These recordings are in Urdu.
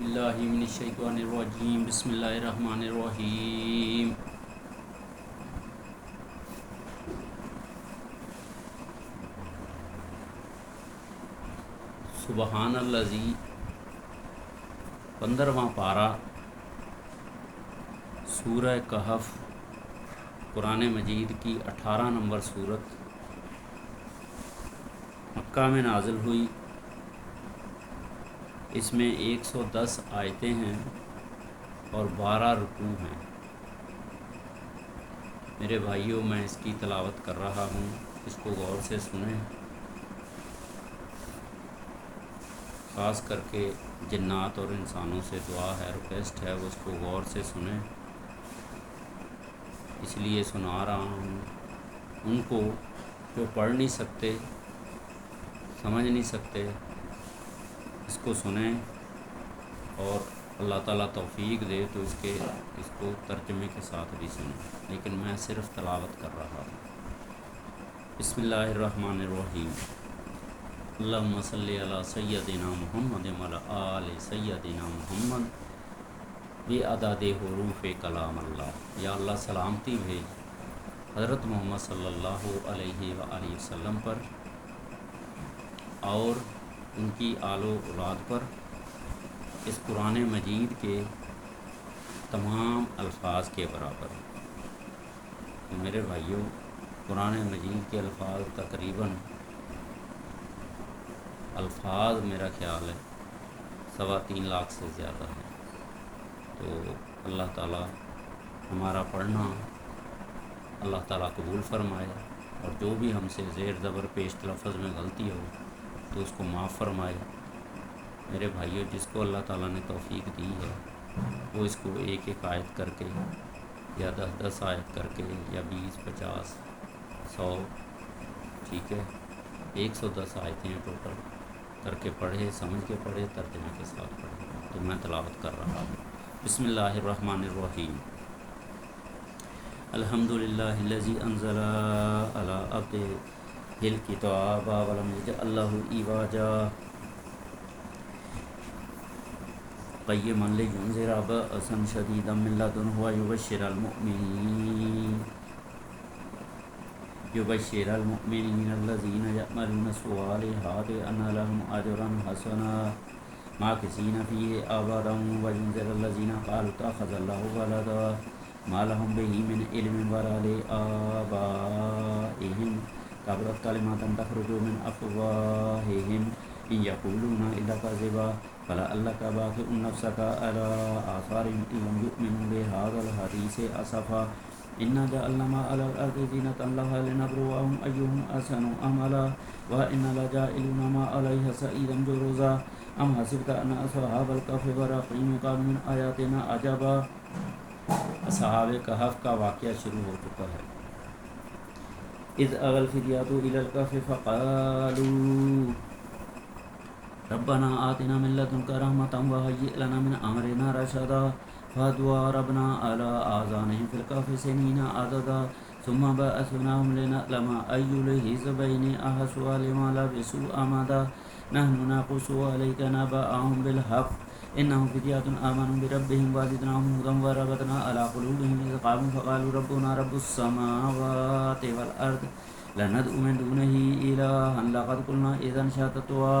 باللہ من الشیطان الرجیم بسم اللہ الرحمن الرحیم سبحان الذی 15واں پارہ سورہ کہف قرآن مجید کی 18 نمبر سورت مکہ میں نازل ہوئی۔ اس میں 110 آیتیں ہیں اور 12 رکوع ہیں۔ میرے بھائیوں، میں اس کی تلاوت کر رہا ہوں، اس کو غور سے سنیں، خاص کر کے جنات اور انسانوں سے دعا ہے، ریکویسٹ ہے، وہ اس کو غور سے سنیں، اس لیے سنا رہا ہوں۔ ان کو جو پڑھ نہیں سکتے، سمجھ نہیں سکتے، اس کو سنیں اور اللہ تعالیٰ توفیق دے تو اس کو ترجمے کے ساتھ بھی سنیں، لیکن میں صرف تلاوت کر رہا ہوں۔ بسم اللہ الرحمن الرحیم۔ اللہم صلی علی سیدنا محمد وعلی آل سیدنا محمد بعدد حروف کلام اللہ۔ یا اللہ سلامتی بھیج حضرت محمد صلی اللہ علیہ وآلہ وسلم پر اور ان کی آل و اولاد پر، اس قرآن مجید کے تمام الفاظ کے برابر۔ میرے بھائیوں، قرآن مجید کے الفاظ تقریباً میرا خیال ہے 3.25 لاکھ سے زیادہ ہیں۔ تو اللہ تعالیٰ ہمارا پڑھنا اللہ تعالیٰ قبول فرمائے، اور جو بھی ہم سے زیر زبر پیش تلفظ میں غلطی ہو تو اس کو معاف فرمائے۔ میرے بھائیوں، جس کو اللہ تعالیٰ نے توفیق دی ہے وہ اس کو ایک ایک آیت کر کے یا 10 آیت کر کے یا 20 50 100، ٹھیک ہے، 110 آیتیں ہیں ٹوٹل، کر کے پڑھے، سمجھ کے پڑھے، ترجمے کے ساتھ پڑھے۔ تو میں تلاوت کر رہا ہوں۔ بسم اللہ الرحمن الرحیم۔ الحمدللہ الذی انزل علی عبدہ الکتاب ولم یجعل لہ عوجا قیما لینذر بأسا شدیدا من لدنہ ویبشر المؤمنین الذین یعملون الصالحات ان لهم اجرا حسنا ماکثین فیہ ابدا وینذر الذین قالوا اتخذ اللہ ولدا ما لهم به من علم ولا لآبائهم کبرت کلمۃ تخرج من افواہہم ان یقولون الا کذبا فلعلک باخع نفسک علی آثارہم ان لم یؤمنوا بہذا الحدیث اسفا انا جعلنا ما علی الارض زینۃ لها لنبلوهم ایہم احسن عملا وانا لجاعلون ما علیہا صعیدا جرزا ام حسبت ان اصحاب الکہف والرقیم كانوا من آیاتنا عجبا۔ اصحاب کہف کا واقعہ شروع ہو چکا ہے۔ اذ اوى الفتية الى الكهف فقالوا ربنا آتنا من لدنك رحمة وهيئ لنا من امرنا رشدا فضربنا على آذانهم في الكهف سنين عددا ثم بعثناهم لنعلم أي الحزبين أحصى لما لبثوا أمدا نحن نقص عليك نبأهم بالحق إنهم فتية آمنوا بربهم وزدناهم هدى وربطنا على قلوبهم إذ قاموا فقالوا ربنا رب السماوات والأرض لن ندعو من دونه إلها لقد قلنا إذا شططا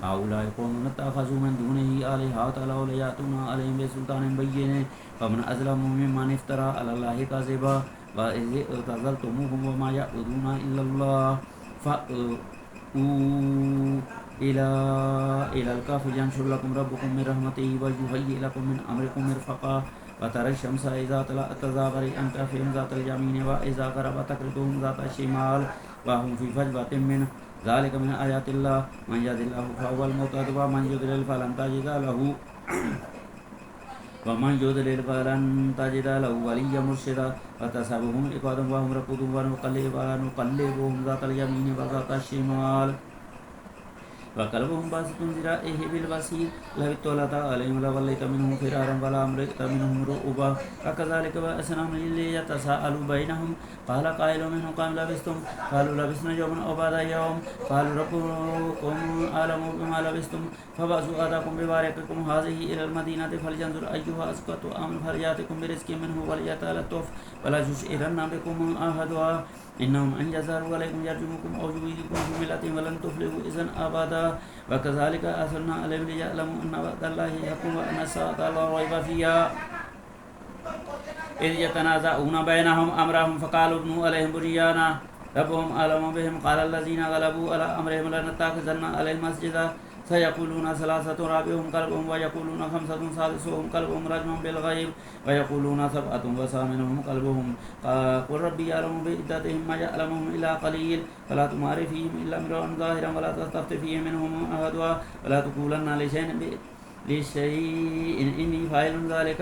هؤلاء قوم اتخذوا من دونه آلهة لولا يأتون عليهم بسلطان بين فمن أظلم ممن افترى على الله كذبا وإذ اعتزلتموهم وما يعبدون إلا الله فأووا إلى الكهف ينشر لكم ربكم من رحمته ويهيئ لكم من أمركم مرفقا وترى الشمس إذا طلعت تزاور عن كهفهم ذات اليمين وإذا غربت تقرضهم ذات الشمال وهم في فجوة منه ذلك من آيات الله من يهد الله فهو المهتد ومن يضلل فلن تجد له وليا مرشدا وتحسبهم أيقاظا وهم رقود ونقلبهم ذات اليمين وذات الشمال وكلبهم باسط ذراعيه بالوسيل لو اطلعت عليهم لوليت منهم فرارا ولأمرئت منهم رؤبا وكذلك بأسناهم ليتساءلوا بينهم قال قائل منهم كم لبثتم قالوا لبثنا يوما أو بعض يوم قالوا ربكم أعلم بما لبثتم فبعثوا أحدكم بورقكم هذه إلى المدينة فلينظر أيها أزكى طعاما فليأتكم برزق منه وليتلطف ولا يشعرن بكم أحدا إنهم أن يظهروا عليكم يرجموكم أو يعيدوكم في ملتهم ولن تفلحوا إذا أبدا وكذلك أرسلنا عليهم ليعلموا أن وعد الله حق وأن الساعة لا ريب فيها إذ يتنازعون بينهم أمرهم فقالوا ابنوا عليهم بنيانا ربهم أعلم بهم قال الذين غلبوا على أمرهم لنتخذن عليهم مسجدا سيقولون ثلاثة رابعهم كلبهم ويقولون خمسة سادسهم كلبهم رجما بالغيب ويقولون سبعة وثامنهم كلبهم قل ربي يعلم بعدتهم ما يعلمهم إلا قليل فلا تمار فيهم إلا امرأ ظاهرا ولا تستفت فيهم منهم أحدا ولا تقولن لشيء إني فاعل ذلك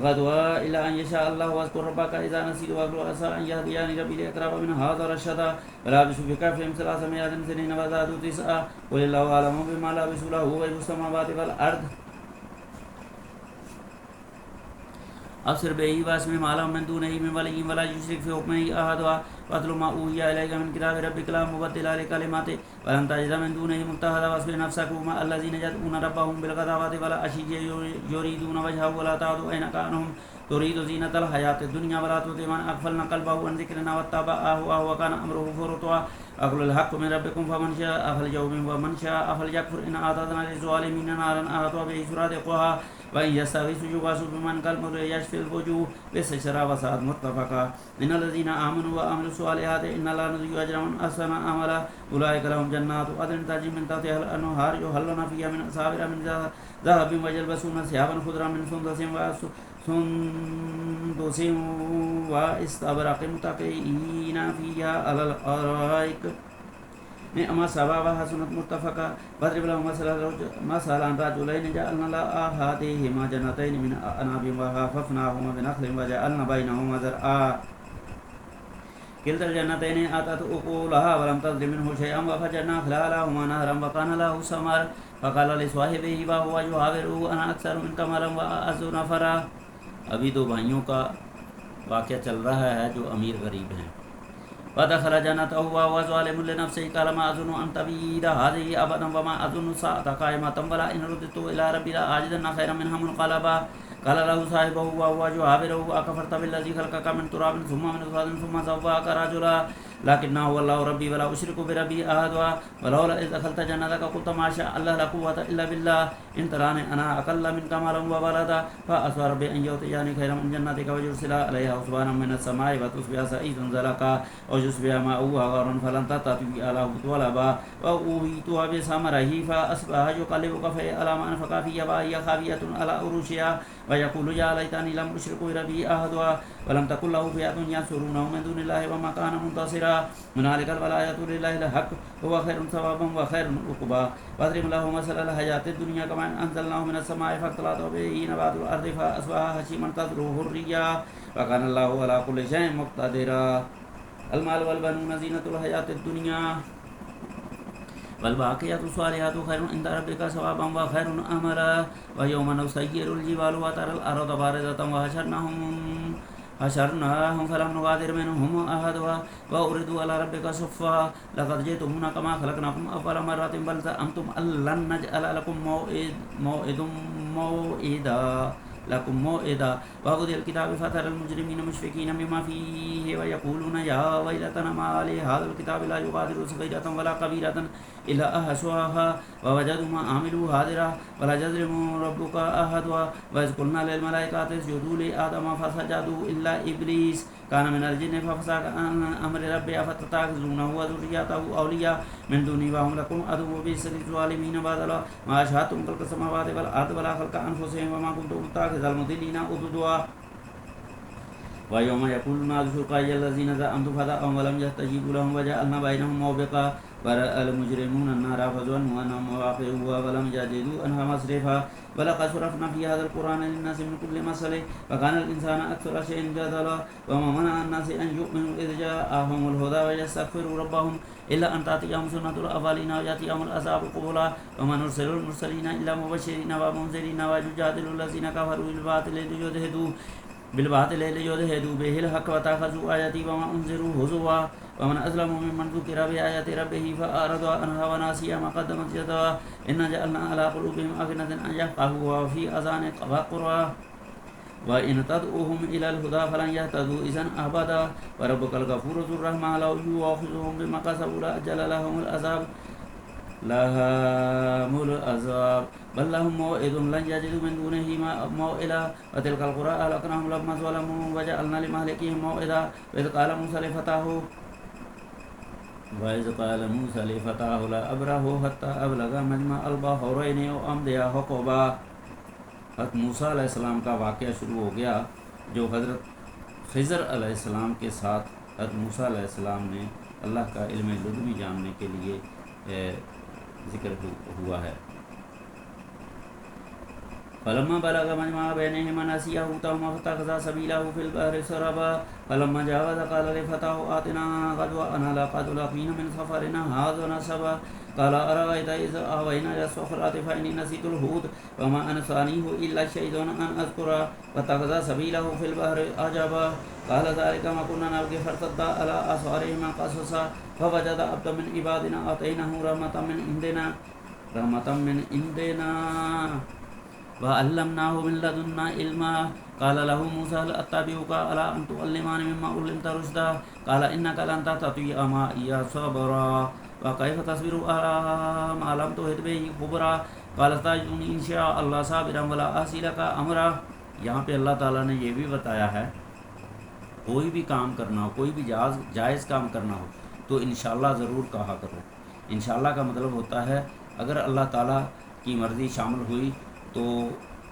غدوة إلا أن يشاء الله واذكر ربك إذا نسيت واقول عسى أن يهديني ربي لأقرب من هذا رشدا ولابسوا في كهفهم 300 سنين وزادوا 9 قل الله أعلم بما لبثوا له غيب السماوات والأرض أبصر به واسمع ما لهم من دونه من ولي ولا يشرك في حكمه أحدا واتل ما أوحي إليك من كتاب ربك لا مبدل لكلماته ولن تجد من دونه ملتحدا واصبر نفسك مع الذين يدعون ربهم بالغداة والعشي يريدون وجهه ولا تعد عينك عنهم تريد زينة الحياة الدنيا ولا تطع من أغفلنا قلبه عن ذكرنا واتبع أهواءه وكان أمره فرطا أقول الحق من ربكم فمن شاء فليؤمن ومن شاء فليكفر إن أعتدنا للظالمين نارا أحاط به سرادقها وإن يستغيثوا يغاثوا بماء كالمهل يشفي الوجوه ليس شراب وساءت مرتفقا إن الذين آمنوا وعملوا الصالحات إن لا نضيع أجر من أحسن عملا أولئك لهم جنات عدن تجري من تحتها الأنهار يحلون فيها من أساور من ذهب ويلبسون ثيابا خضرا من سندس واستبرق متكئين فيها على الأرائك نعم الثواب حسنت مرتفقا واضرب لهم مثلا رجلين جعلنا لأحدهما جنتين من أعناب وحففناهما بنخل وجعلنا بينهما زرعا كلتا الجنتين آتت أكلها ولم تظلم منه شيئا وفجرنا خلالهما نهرا وكان له ثمر فقال لصاحبه وهو يحاوره أنا أكثر منك مالا وأعز نفرا. ابھی دو بھائیوں کا واقعہ چل رہا ہے جو امیر غریب ہیں. ودخل جنته وهو ظالم لنفسه قال ما أظن أن تبيد هذه أبدا وما أظن الساعة قائمة ولئن رددت إلى ربي لأجدن خيرا منها منقلبا. قال له صاحبه وهو يحاوره أكفرت بالذي خلقك من تراب ثم من نطفة ثم سواك رجلا لكنه هو الله ربي ولا أشرك بربي أحدا ولولا إذ دخلت جنتك قلت ما شاء الله لا قوة إلا بالله إن تراني أنا أقل منك مالا وولدا فأسوى ربي أن يؤتيني خيرا من جنتك ويرسل عليها حسبانا من السماء وتصبح سعيدا زلقا أو يصبح ماؤها غورا فلن تستطيع له طلبا وأوتيتها بثمره فأصبح يقلب كفيه على ما أنفق فيها وهي خاوية على عروشها ويقول يا ليتني لم أشرك بربي أحدا ولم تكن له فئة ينصرونه من دون الله وما كان منتصرا هنالك الولاية لله الحق هو خير ثوابا وخير عقبا. واضرب له مثل الحياة الدنيا كما أنزلناه من السماء فاختلط به نبات الأرض فأصبح هشيما تذروه الرياح وكان الله على كل شيء مقتدرا. المال والبنون زينة الحياة الدنيا والباقيات الصالحات خير عند ربك ثوابا وخير أملا. ويوم نسير الجبال وترى الأرض باردة حشرناهم فلم نغادر منهم أحدا وأردوا على ربك صفا لقد جئتمونا كما خلقناكم أول مرة بل زعمتم أن لن نجعل لكم موعدا وأخذ الكتاب فترى المجرمين مشفقين مما فيه ويقولون يا ويلتنا ما عليه هذا الكتاب لا يغادر صغيرة ولا كبيرة إلا أحصاها ووجدوا ما عملوا حاضرا ولا يظلم ربك أحدا. وإذ قلنا للملائكة اسجدوا لآدم فسجدوا إلا إبليس كان من الجن ففسق عن أمر ربه أفتتخذونه وذريته أولياء من دوني وهم لكم عدو بئس للظالمين بدلا ما أشهدتم خلق السماوات والأرض ولا خلق أنفسهم وما كنتم متخذ المضلين عضدا. ويوم يقول الناس شركائي الذين زعمتم فدعوهم ولم يستجيبوا لهم وجعلنا بينهم موبقا ورأى المجرمون النار فظنوا أنهم واقعوها ولم يجدوا عنها مصرفا ولقد صرفنا في هذا القرآن للناس من كل مثل وكان الإنسان أكثر شيء جدلا وما منع الناس أن يؤمنوا إذ جاءهم الهدى ويستغفروا ربهم إلا أن تأتيهم سنة الأولين ويأتيهم العذاب قبلا وما نرسل المرسلين إلا مبشرين ومنذرين ويجادل الذين كفروا بالباطل ليدحضوا به الحق واتخذوا آياتي وما أنذروا هزوا ومن أظلم ممن ذكر بآيات ربه فأعرض عنها ونسي ما قدمت يداه إنا جعلنا على قلوبهم أكنة أن يفقهوا وفي آذانهم وقرا وإن تدعوهم إلى الهدى فلن يهتدوا إذا أبدا وربك الغفور ذو الرحمة لو يؤاخذهم بما كسبوا لأجل لهم العذاب بل لهم موعد لن يجدوا من دونه موئلا وتلك القرى أهلكناهم لما ظلموا وجعلنا لمهلكهم موعدا وإذ قال موسى لفتاه لا أبره حتى أبلغ مجمع البحرين أو أمضي حقبا. حضرت موسیٰ علیہ السلام کا واقعہ شروع ہو گیا جو حضرت خضر علیہ السلام کے ساتھ حضرت موسیٰ علیہ السلام نے اللہ کا علم لدنی جاننے کے لیے ذکر ہوا ہے. فلما بلغ مجمع بینہما نسیا حوتہما فاتخذ سبیلہ فی البحر سربا فلما جاوز قال لفتاه آتنا غدواءنا لقد لقينا من سفرنا هذا نصبا قال أرأيت إذ آوينا إلى الصخرة فإني نسيت الحوت وما أنسانيه إلا الشيطان أن أذكره واتخذ سبيله في البحر عجبا قال ذلك ما كنا نبغي فارتدا على آثارهما قصصا فوجد عبدا من عبادنا آتيناه رحمة من عندنا وعلمناه من لدنا علما قال له موسى هل أتبعك على أن تعلمني مما علمت رشدا قال إنك لن تستطيع معي صبرا وكيف تصبر على ما لم تحط به خبرا قال ستجدني إن شاء الله صابرا ولا أعصي لك أمرا. یہاں پہ اللہ تعالیٰ نے یہ بھی بتایا ہے کوئی بھی کام کرنا ہو، کوئی بھی جائز کام کرنا ہو تو انشاءاللہ ضرور کہا کرو. انشاءاللہ کا مطلب ہوتا ہے اگر اللہ تعالیٰ کی مرضی شامل ہوئی تو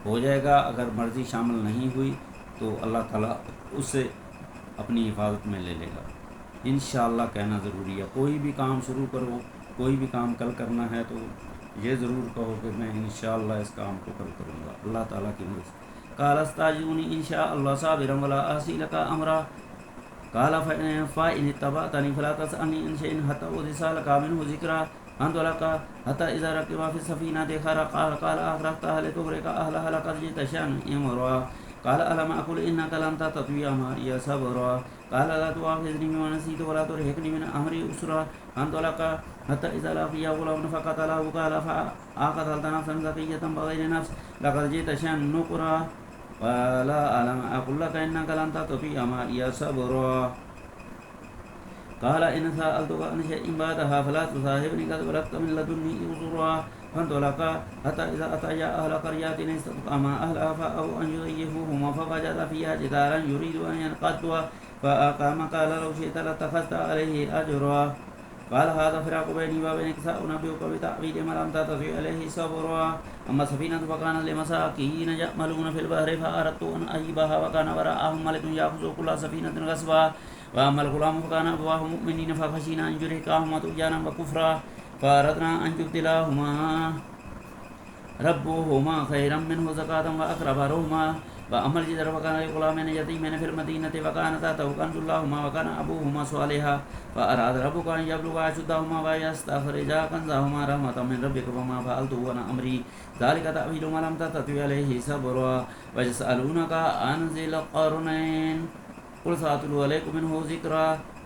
ہو جائے گا، اگر مرضی شامل نہیں ہوئی تو اللہ تعالیٰ اسے اپنی حفاظت میں لے لے گا. انشاءاللہ کہنا ضروری ہے. کوئی بھی کام شروع کرو، کوئی بھی کام کل کرنا ہے تو یہ ضرور کہو کہ میں انشاءاللہ اس کام کو کل کروں گا اللہ تعالیٰ کی مرضی. قال استعجلوني إن شاء الله صابرا ولا أعصي لك أمرا قال فإن اتبعتني فلا تسألني عن شيء حتى أحدث لك منه ذكرا فانطلقا حتى إذا ركبا في السفينة خرقا قال أغرقتها لتغرق أهلها لقد جئت شيئا إمرا قال ألم أقل إنك لن تستطيع معي صبرا قال لا تؤاخذني بما نسيت ولا ترهقني من أمري أسرا فانطلقا حتى إذا لقيا غلاما فقتله قال أقتلت نفسا زكية بغير نفس لقد جئت شيئا نكرا ولا ألم أقل لك إنك لن تستطيع معي صبرا قال إن سألتك عن شيء بعدها فلا تصاحبني قد بلغت من لدني عذرا فانطلقا حتى إذا أتيا أهل قرية استطعما أهلها فأبوا أن يضيفوهما فوجد فيها جدارا يريد أن ينقضوا فأقام قال لو شئت لاتخذت عليه أجرا قال هذا فراق بيني وبينك سأنبئك بتأويل ما لم تستطع عليه صبرا أما السفينة فكانت لمساكين يعملون في البحر فأردت أن أعيبها وكان وراءهم ملك يأخذ كل سفينة غصبا وأما الغلام فكان أبواه مؤمنين فخشينا أن يرهقاهما طغيانا وكفرا فأردنا أن يبدلاهما ربهما خيرا منه زكاة وأقرب رحما وأما الجدار فكان لغلامين يتيمين في المدينة وكان تحته كنز لهما وكان أبوهما صالحا فأراد ربك أن يبلغا أشدهما ويستخرجا كنزهما رحمة من ربك وما فعلته عن أمري ذلك تأويل ما لم تستطع عليه صبرا ويسألونك عن ذي القرنين قل سأتلو علیکم منہ ذکرا.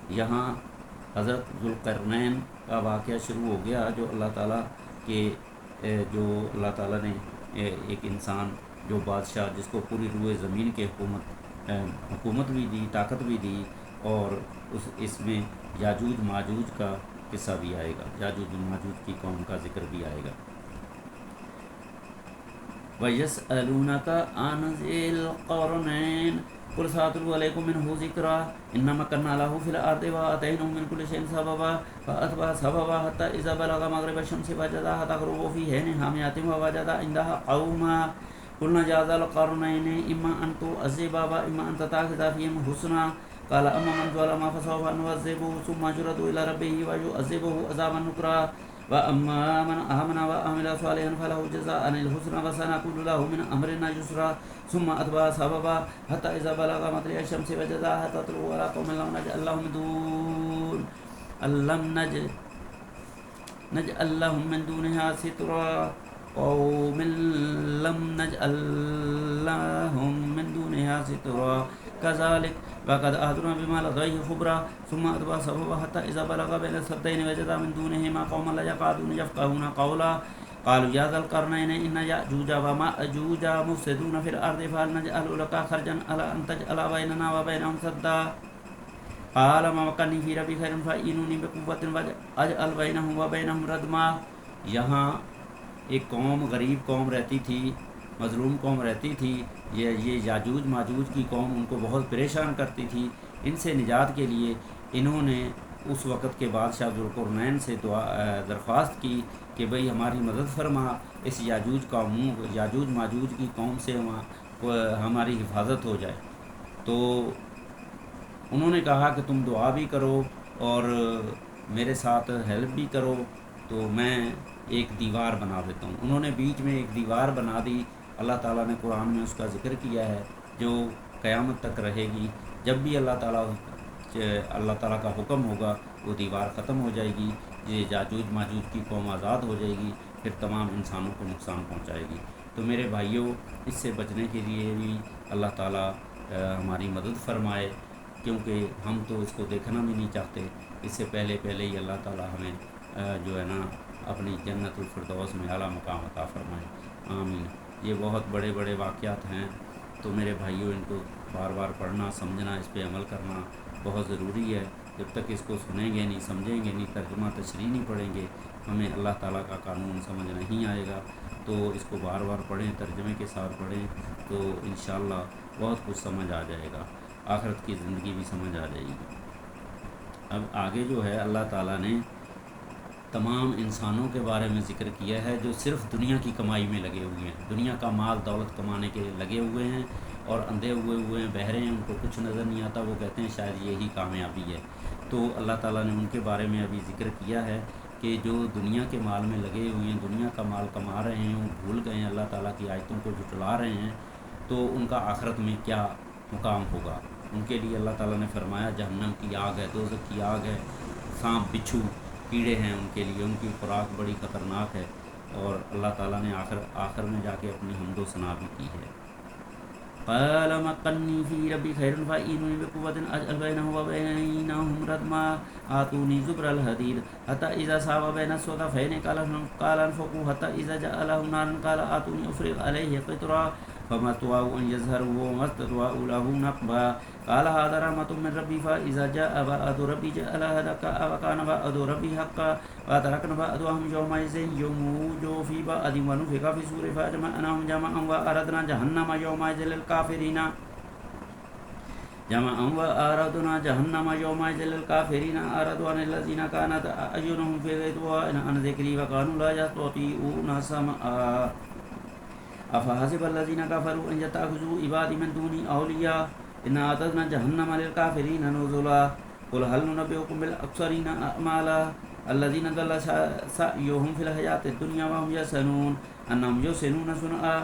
یہاں حضرت ذوالقرنین کا واقعہ شروع ہو گیا جو اللہ تعالیٰ نے ایک انسان جو بادشاہ جس کو پوری روئے زمین کی حکومت بھی دی، طاقت بھی دی، اور اس میں یاجوج ماجوج کا قصہ بھی آئے گا، یاجوج ماجوج کی قوم کا ذکر بھی آئے گا. وَيَسْأَلُونَكَ عَنْ ذِي الْقَرْنَيْنِ قل سأتلو علیکم منہ ذکرا إنا مكنا له في الأرض وآتيناه من كل شيء سببا فأتبع سببا حتى إذا بلغ مغرب الشمس وجدها تغرب في عين حامية ووجد عندها قوما قلنا جاء ذا القرنين إما أن تعذب وإما أن تتخذ فيهم حسنا قال أما من ظلم فسوف نعذبه ثم يرد إلى ربه ويعذبه عذابا نكرا وأما من آمن وعمل صالحا فله جزاء الحسنى وسنقول له من أمرنا يسرا ثم أتبع سببا حتى إذا بلغ مطلع الشمس وجدها تطلع على قوم لم نجعل لهم نجعل لهم من دونها سترا قوم لم نجعل لهم من دونها سترا كذلك وقد أهدنا بما لديه خبرا ثم أتبع سببا حتى إذا بلغ بين السدين وجد من دونهما قوما لا يكادون يفقهون قولا قالوا يا ذا القرنين إن يأجوج ومأجوج مفسدون في الأرض فهل نجعل لك خرجا على أن تجعل بيننا وبينهم سدا قال ما مكنني في ربي خير فأعينوني بقوة وأجعل بينهم وبينهم ردما. یہاں ایک قوم غریب قوم رہتی تھی، مظلوم قوم رہتی تھی. یہ یاجوج ماجوج کی قوم ان کو بہت پریشان کرتی تھی. ان سے نجات کے لیے انہوں نے اس وقت کے بادشاہ ذوالقرنین سے درخواست کی کہ بھئی ہماری مدد فرما، اس یاجوج ماجوج کی قوم سے ہماری حفاظت ہو جائے. تو انہوں نے کہا کہ تم دعا بھی کرو اور میرے ساتھ ہیلپ بھی کرو تو میں ایک دیوار بنا دیتا ہوں. انہوں نے بیچ میں ایک دیوار بنا دی. اللہ تعالیٰ نے قرآن میں اس کا ذکر کیا ہے جو قیامت تک رہے گی. جب بھی اللہ تعالیٰ کا حکم ہوگا وہ دیوار ختم ہو جائے گی، یہ یاجوج ماجوج کی قوم آزاد ہو جائے گی، پھر تمام انسانوں کو نقصان پہنچائے گی. تو میرے بھائیوں، اس سے بچنے کے لیے بھی اللہ تعالیٰ ہماری مدد فرمائے، کیونکہ ہم تو اس کو دیکھنا بھی نہیں چاہتے. اس سے پہلے ہی اللہ تعالیٰ ہمیں جو ہے نا اپنی جنت الفردوس میں اعلیٰ مقام عطا فرمائے. آمین. یہ بہت بڑے بڑے واقعات ہیں، تو میرے بھائیوں ان کو بار بار پڑھنا، سمجھنا، اس پہ عمل کرنا بہت ضروری ہے. جب تک اس کو سنیں گے نہیں، سمجھیں گے نہیں، ترجمہ تشریح نہیں پڑھیں گے، ہمیں اللہ تعالیٰ کا قانون سمجھ نہیں آئے گا. تو اس کو بار بار پڑھیں، ترجمے کے ساتھ پڑھیں، تو انشاءاللہ بہت کچھ سمجھ آ جائے گا، آخرت کی زندگی بھی سمجھ آ جائے گی. اب آگے جو ہے اللہ تعالیٰ نے تمام انسانوں کے بارے میں ذکر کیا ہے جو صرف دنیا کی کمائی میں لگے ہوئے ہیں، دنیا کا مال دولت کمانے کے لگے ہوئے ہیں اور اندھے ہوئے ہیں، بہرے ہیں، ان کو کچھ نظر نہیں آتا. وہ کہتے ہیں شاید یہی کامیابی ہے. تو اللہ تعالیٰ نے ان کے بارے میں ابھی ذکر کیا ہے کہ جو دنیا کے مال میں لگے ہوئے ہیں، دنیا کا مال کما رہے ہیں، وہ بھول گئے ہیں اللہ تعالیٰ کی آیتوں کو جھٹلا رہے ہیں، تو ان کا آخرت میں کیا مقام ہوگا. ان کے لیے اللہ تعالیٰ نے فرمایا جہنم کی آگ ہے، دوزخ کی آگ ہے، سانپ بچھو کیڑے ہیں ان کے لیے، ان کی خوراک بڑی خطرناک ہے. اور اللہ تعالیٰ نے آخر میں جا کے اپنی حمد و ثنا بھی کی ہے. قال مكنني في ربي خير فأعينوني بقوة أجعل بينهم وبينهم ردما آتوني زبر الحديد حتى إذا ساوى بين الصدفين قال انفخوا حتى إذا جعله نارا قال آتوني أفرغ عليه قطرا فما استطاعوا أن يظهروه وما استطاعوا له نقبا قال هذا رحمة من ربي فإذا جاء وعد ربي جعلها دكا وكان وعد ربي حقا وتركنا بعضهم يومئذ يموج في بعض ونفخ في الصور فجمعناهم جمعا وأردنا جهنم يومئذ للكافرين أردوا عن الذين كانت أعينهم في غطاء عن ذكري وكانوا لا يستطيعون سمعا أفحسب الذين كفروا أن يتخذوا عبادي من دوني أولياء إنا أعتدنا جهنم للكافرين نزلا قل هل ننبئكم بالأخسرين أعمالا الذين ضل سعيهم في الحياة الدنيا وهم يحسبون أنهم يحسنون صنعا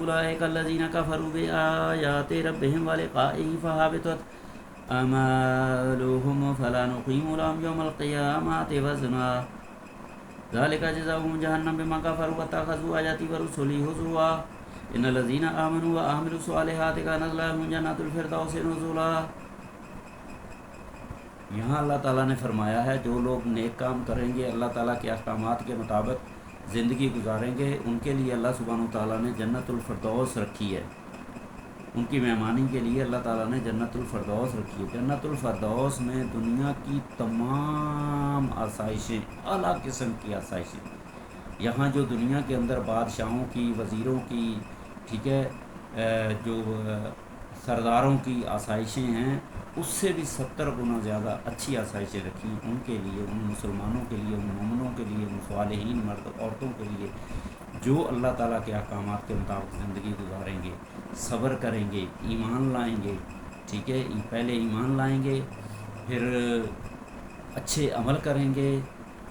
أولئك الذين كفروا بآيات ربهم ولقائه فهبطت أعمالهم فلا نقيم لهم يوم القيامة وزنا ذلك جزاؤهم جهنم بما كفروا واتخذوا آياتي ورسلي هزوا إن الذين آمنوا وعملوا الصالحات كانت لهم جنات الفردوس نزلا. یہاں اللہ تعالیٰ نے فرمایا ہے جو لوگ نیک کام کریں گے، اللہ تعالیٰ کے احکامات کے مطابق زندگی گزاریں گے، ان کے لیے اللہ سبحانہ وتعالیٰ نے جنت الفردوس رکھی ہے. ان کی مہمانی کے لیے اللہ تعالیٰ نے جنت الفردوس رکھی ہے. جنت الفردوس میں دنیا کی تمام آسائشیں، اعلیٰ قسم کی آسائشیں. یہاں جو دنیا کے اندر بادشاہوں کی، وزیروں کی، ٹھیک ہے، جو سرداروں کی آسائشیں ہیں، اس سے بھی 70 گنا زیادہ اچھی آسائشیں رکھی ان کے لیے، ان مسلمانوں کے لیے، ان مومنوں کے لیے، ان صالحین مرد عورتوں کے لیے جو اللہ تعالیٰ کے احکامات کے مطابق زندگی گزاریں گے، صبر کریں گے، ایمان لائیں گے، ٹھیک ہے، پہلے ایمان لائیں گے، پھر اچھے عمل کریں گے،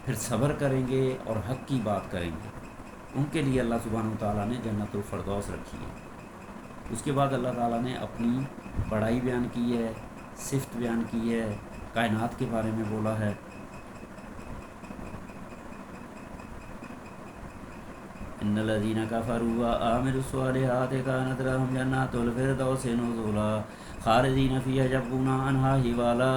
پھر صبر کریں گے اور حق کی بات کریں گے، ان کے لیے اللہ سبحانہ و تعالیٰ نے جنت الفردوس رکھی ہے۔ اس کے بعد اللہ تعالیٰ نے اپنی بڑائی بیان کی ہے، صفت بیان کی ہے، کائنات کے بارے میں بولا ہے۔ ان الذين كفروا وعملوا الصالحات كانت لهم جنات الفردوس نزلا خالدين فيها يبغون عنها حولا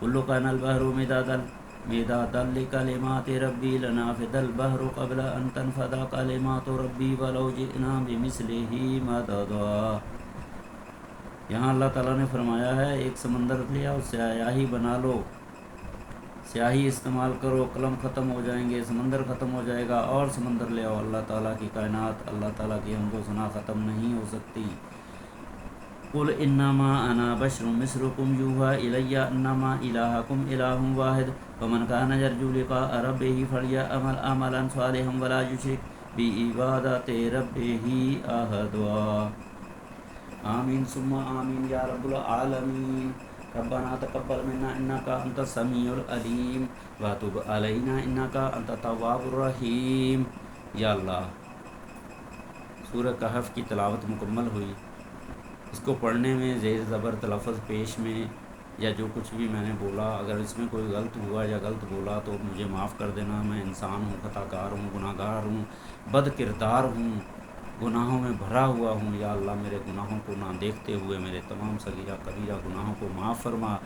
كل كان البحر مدادا لكلمات ربي لنفد البحر قبل ان تنفد كلمات ربي ولو جئنا بمثله مددا۔ یہاں اللہ تعالیٰ نے فرمایا ہے ایک سمندر لیا اس سے سیاہی بنا لو، سیاہی استعمال کرو، قلم ختم ہو جائیں گے، سمندر ختم ہو جائے گا، اور سمندر لے آؤ۔ اللہ تعالیٰ کی کائنات، اللہ تعالیٰ کی حمد و ثنا ختم نہیں ہو سکتی۔ قل انما انا بشر مثلکم یوحی الی انما الہکم الہ واحد فمن کان یرجو لقاء ربہ فلیعمل عملا صالحا ولا یشرک بعبادۃ ربہ احدا۔ آمین ثم آمین یا رب العالمین۔ ربنا تقبل منا انک انت السمیع العلیم وتب علینا انک انت التواب الرحیم۔ یا اللہ، سورہ کہف کی تلاوت مکمل ہوئی۔ اس کو پڑھنے میں زیر زبر تلفظ پیش میں یا جو کچھ بھی میں نے بولا، اگر اس میں کوئی غلط ہوا یا غلط بولا تو مجھے معاف کر دینا۔ میں انسان ہوں، خطا کار ہوں، گناہ گار ہوں، بد کردار ہوں، گناہوں میں بھرا ہوا ہوں۔ یا اللہ، میرے گناہوں کو نہ دیکھتے ہوئے میرے تمام صغیرہ کبیرہ گناہوں کو معاف فرما۔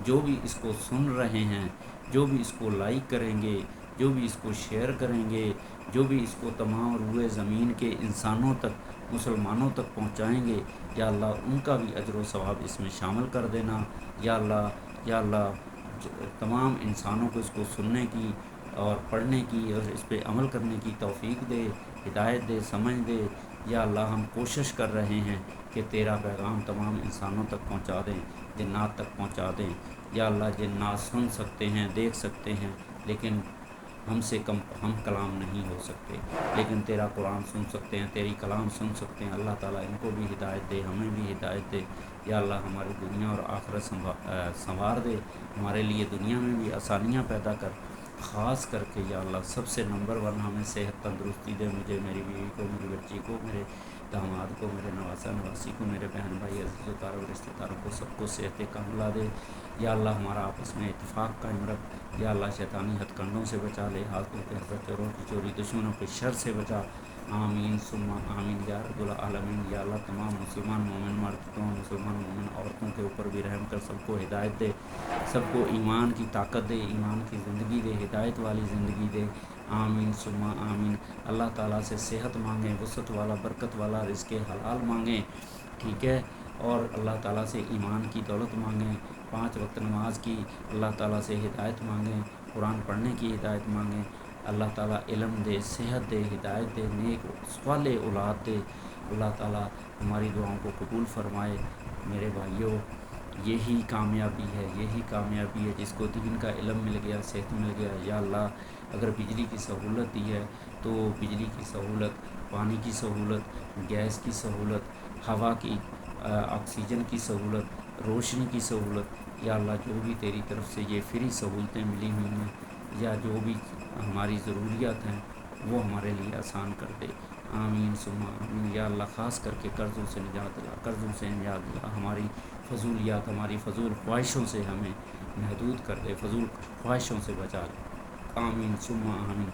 جو بھی اس کو سن رہے ہیں، جو بھی اس کو لائک کریں گے، جو بھی اس کو شیئر کریں گے، جو بھی اس کو تمام روئے زمین کے انسانوں تک، مسلمانوں تک پہنچائیں گے، یا اللہ ان کا بھی اجر و ثواب اس میں شامل کر دینا۔ یا اللہ، یا اللہ، تمام انسانوں کو اس کو سننے کی اور پڑھنے کی اور اس پہ عمل کرنے کی توفیق دے، ہدایت دے، سمجھ دے۔ یا اللہ، ہم کوشش کر رہے ہیں کہ تیرا پیغام تمام انسانوں تک پہنچا دیں، جنات تک پہنچا دیں۔ یا اللہ، جنات سن سکتے ہیں، دیکھ سکتے ہیں، لیکن ہم سے کم ہم کلام نہیں ہو سکتے، لیکن تیرا قرآن سن سکتے ہیں، تیری کلام سن سکتے ہیں۔ اللہ تعالیٰ ان کو بھی ہدایت دے، ہمیں بھی ہدایت دے۔ یا اللہ، ہماری دنیا اور آخرت سنوار دے، ہمارے لیے دنیا میں بھی آسانیاں پیدا کر، خاص کر کے یا اللہ سب سے نمبر 1 ہمیں صحت تندرستی دے، مجھے، میری بیوی کو، میری بچی کو، میرے داماد کو، میرے نواسہ نواسی کو، میرے بہن بھائی عزیز و کار و رشتہ داروں کو، سب کو صحت کاملہ دے۔ یا اللہ، ہمارا آپس میں اتفاق قائم رکھ۔ یا اللہ، شیطانی ہتھ کنڈوں سے بچا لے، ہاتھوں کے حضرت، چوروں کی چوری، دشمنوں کے شر سے بچا۔ آمین ثم آمین یا رب العالمین۔ یا اللہ، تمام مسلمان مومن مرد، تمام مسلمان مومن عورتوں کے اوپر بھی رحم کر، سب کو ہدایت دے، سب کو ایمان کی طاقت دے، ایمان کی زندگی دے، ہدایت والی زندگی دے۔ آمین ثم آمین۔ اللہ تعالیٰ سے صحت مانگیں، وسعت والا، برکت والا رزق حلال مانگیں، ٹھیک ہے، اور اللہ تعالیٰ سے ایمان کی دولت مانگیں، 5 وقت نماز کی اللہ تعالیٰ سے ہدایت مانگیں، قرآن پڑھنے کی ہدایت مانگیں۔ اللہ تعالیٰ علم دے، صحت دے، ہدایت دے، نیک صالح اولاد دے۔ اللہ تعالیٰ ہماری دعاؤں کو قبول فرمائے۔ میرے بھائیوں، یہی کامیابی ہے، یہی کامیابی ہے جس کو دین کا علم مل گیا، صحت مل گیا۔ یا اللہ، اگر بجلی کی سہولت دی ہے تو بجلی کی سہولت، پانی کی سہولت، گیس کی سہولت، ہوا کی، آکسیجن کی سہولت، روشنی کی سہولت، یا اللہ جو بھی تیری طرف سے یہ فری سہولتیں ملی ہوئی ہیں، یا جو بھی ہماری ضروریات ہیں وہ ہمارے لیے آسان کر دے۔ آمین ثم آمین۔ یا اللہ، خاص کر کے قرضوں سے نجات دلا، قرضوں سے نجات دلا، ہماری فضولیات، ہماری فضول خواہشوں سے ہمیں محدود کر دے، فضول خواہشوں سے بچا لے۔ آمین ثم آمین۔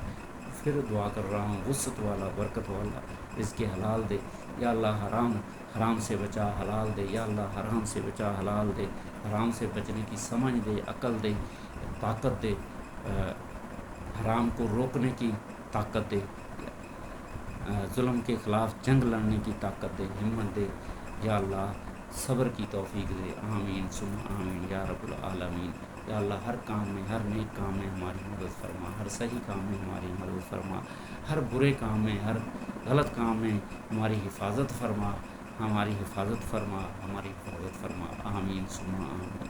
پھر دعا کر رہا ہوں، وسعت والا، برکت والا رزق حلال دے۔ یا اللہ، حرام سے بچا، حلال دے۔ یا اللہ، حرام سے بچا، حلال دے، حرام سے بچنے کی سمجھ دے، عقل دے، طاقت دے، حرام کو روکنے کی طاقت دے، ظلم کے خلاف جنگ لڑنے کی طاقت دے، ہمت دے۔ یا اللہ، صبر کی توفیق دے۔ آمین ثم آمین یا رب العالمین۔ یا اللہ، ہر کام میں، ہر نیک کام میں ہماری مدد فرما، ہر صحیح کام میں ہماری مدد فرما، ہر برے کام میں، ہر غلط کام میں ہماری حفاظت فرما، ہماری حفاظت فرما، ہماری حفاظت فرما۔ آمین ثم آمین۔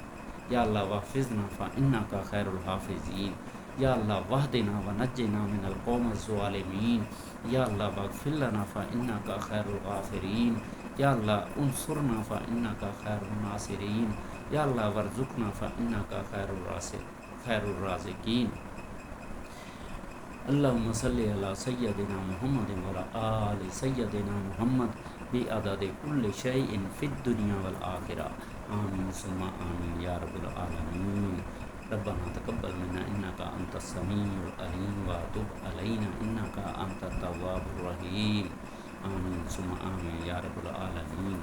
یا اللہ، واحفظنا فإنک خیر الحافظین۔ یا اللہ، وحدنا ونجنا من القوم الظالمین۔ یا اللہ، واغفر لنا فإنک خیر الغافرین۔ یا اللہ انصرنا فإنک خیر الناصرین، یا اللہ ورزقنا فإنک خیر الرازقین۔ اللہم صلی علی سیدنا محمد وعلی آل سیدنا محمد بعدد کل شیء فی الدنیا والآخرہ، آمین ثم آمین یا رب العالمین۔ ربنا تقبل منا انک انت السمیع العلیم وتب علینا انک انت التواب الرحیم، آمین ثم آمین یا رب العالمین۔